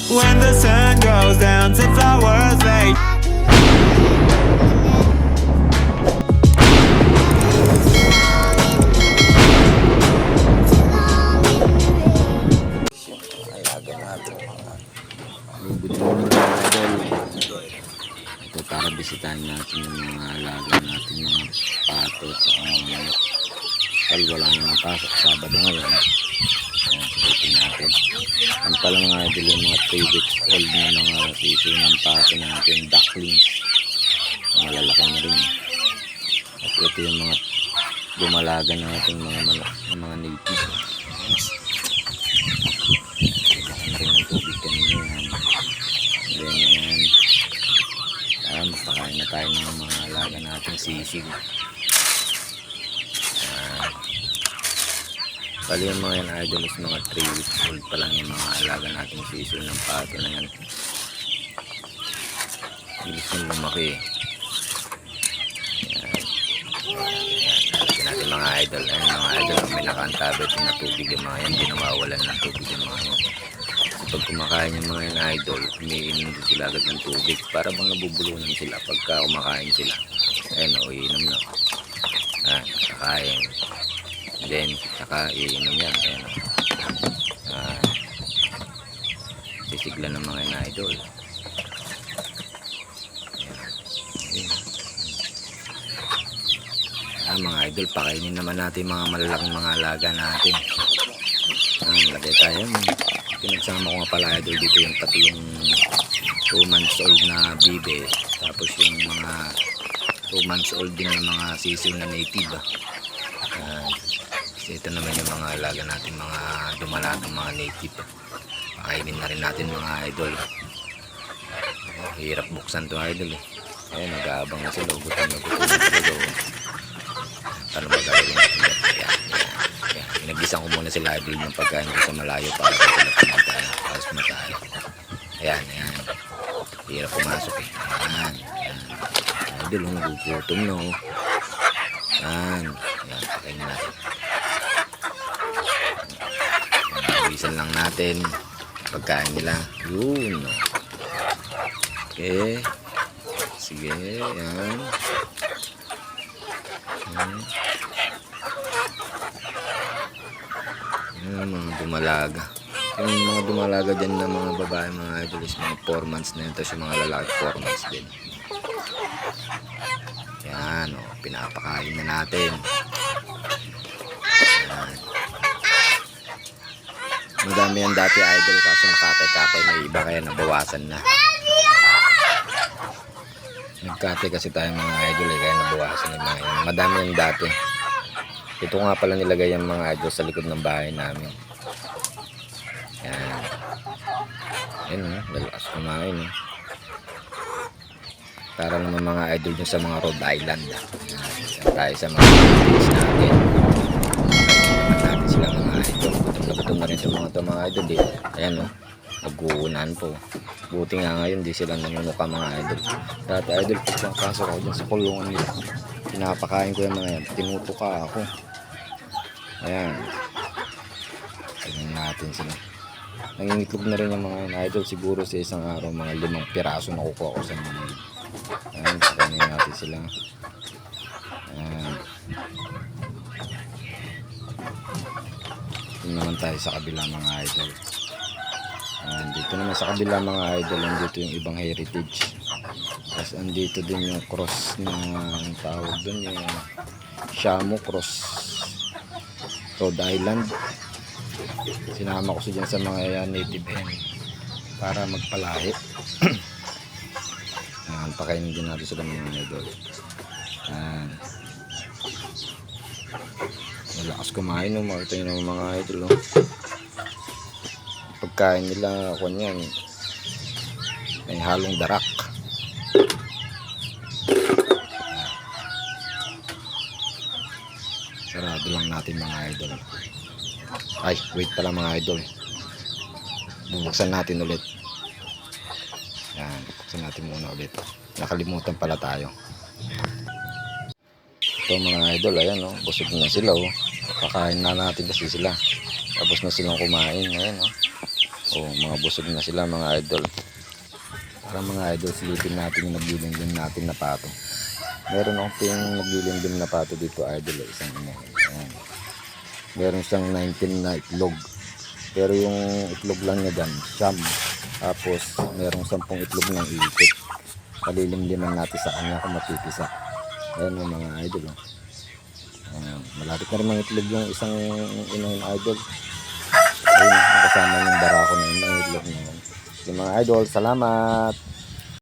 When the sun goes down to flowers fade. Alaga natin. Good morning mga idol. Ito para bisitahin natin yung mga alaga natin, mga pato at mga tal. Wala nang pasok Sabado ngayon. Ayan, sabitin natin. Ang pala mga idol yung mga 3 weeks old na mga sisiw ng pato natin, ducklings. Malalaki na rin. At ito yung mga dumalaga natin mga manok na mga native. Rin ng tubig kanina yan. Then yan. Magpakain na tayo ng mga alaga nating sisig. Bali yung mga yan idol is mga 3 weeks old pa lang yung mga alaga nating sisig ng pato na yan. Bilis yung lumaki. Lagyan natin mga idol. Ayan mga idol, may nakaantabit na tubig yung mga yan. Hindi nawawalan ng tubig yung mga yan. Pag kumakain yung mga yan idol, umiinom din sila agad ng tubig para bang nabubulunan sila pagka kumakain sila. Ayan o, iinom na. Kakain. Then, saka iinom yan. Ayan o. Sisigla ng mga yan idol. Mga idol, pakainin naman natin mga malalaking mga alaga natin. Lagay tayo. Pinagsama ko nga pala idol dito yung pati yung 2 months old na bibe, tapos yung mga 2 months old din na mga sisiw na native. Ito naman yung mga alaga natin, mga dumalagang mga native. Pakainin na rin natin mga idol. Hirap buksan to idol eh. Ayan, nag-aabang na sila, gutom na sila. Ano ba gagawin natin? Pinagisan ko muna sila idol ng pagkain ko sa malayo para sila kumatayo. Ayan. Hirap pumasok eh. Ayan. Idol, gugutom na oh. Ayan, pakain natin. Nabisan lang natin pagkain nila. Yun. Okay. Sige, ayan. Mga dumalaga. Yung mga dumalaga dyan na mga babae, mga idol is mga 4 months na yun. Tapos yung mga lalaki 4 months din. Yan o, pinapakain na natin. Yan. Madami yan dati idol, kaso nakatay-katay na iba kaya nabawasan na. Nagkatay kasi tayo mga idol kaya nabawasan yung mga yan. Madami yan dati. Ito nga pala nilagay yung mga idol sa likod ng bahay namin. Yan. Yan o, lalakas kumain o. Para naman mga idol dun sa mga Rhode Island. Yan tayo sa mga kids natin. Naman natin sila mga idol. Gutom na rin sa mga idol eh. Ayan o, nag-uunan po. Buti nga ngayon di sila nangunuka mga idol. Dati idol, pasok ako dyan sa kulungan nila. Pinapakain ko yung mga yan. Tinutuka ako. Ayan. Tingnan natin sila. Nangingitlog na rin yung mga yan idol. Siguro sa isang araw mga 5 piraso nakukuha ko sa mga yan. Ayan. Pakainin natin sila. Ayan. Tingnan naman tayo sa kabila mga idol. Ayan. Dito naman sa kabila mga idol. Andito yung ibang heritage. Tapos andito din yung cross na ang tawag dun, yung Shamu Cross Rhode Island. Sinama ko siya dyan sa mga native hen para magpalahi. Pakainin din natin sila mga idol. Malakas kumain no, makita nyo ng mga idol no? Pagkain nila kunyan may halong darak. Sarado lang natin mga idol. Ay, wait pala mga idol. Bubuksan natin ulit. Yan, bubuksan natin muna ulit. Nakalimutan pala tayo. Ito mga idol, ayan o. Busog na sila o. Kakain na natin kasi sila. Tapos na silang kumain. Ayan o. Oh, mga busog na sila mga idol. Para mga idol, silipin natin yung naglilimlim natin na pato. Meron akong yung naglilimlim na pato dito idol, isang ina. Ayan. Meron siyang 19 na itlog. Pero yung itlog lang niya dyan, siyam. Tapos merong 10 itlog ng itik. Palilimliman natin sa kanya kung mapipisa. Ayan yung mga idol. Oh. Ayan. Malapit na rin mga itlog yung isang inang idol. Ayun, nakasama yung barako na yun, ang itlog na yun. Yung mga idol, salamat!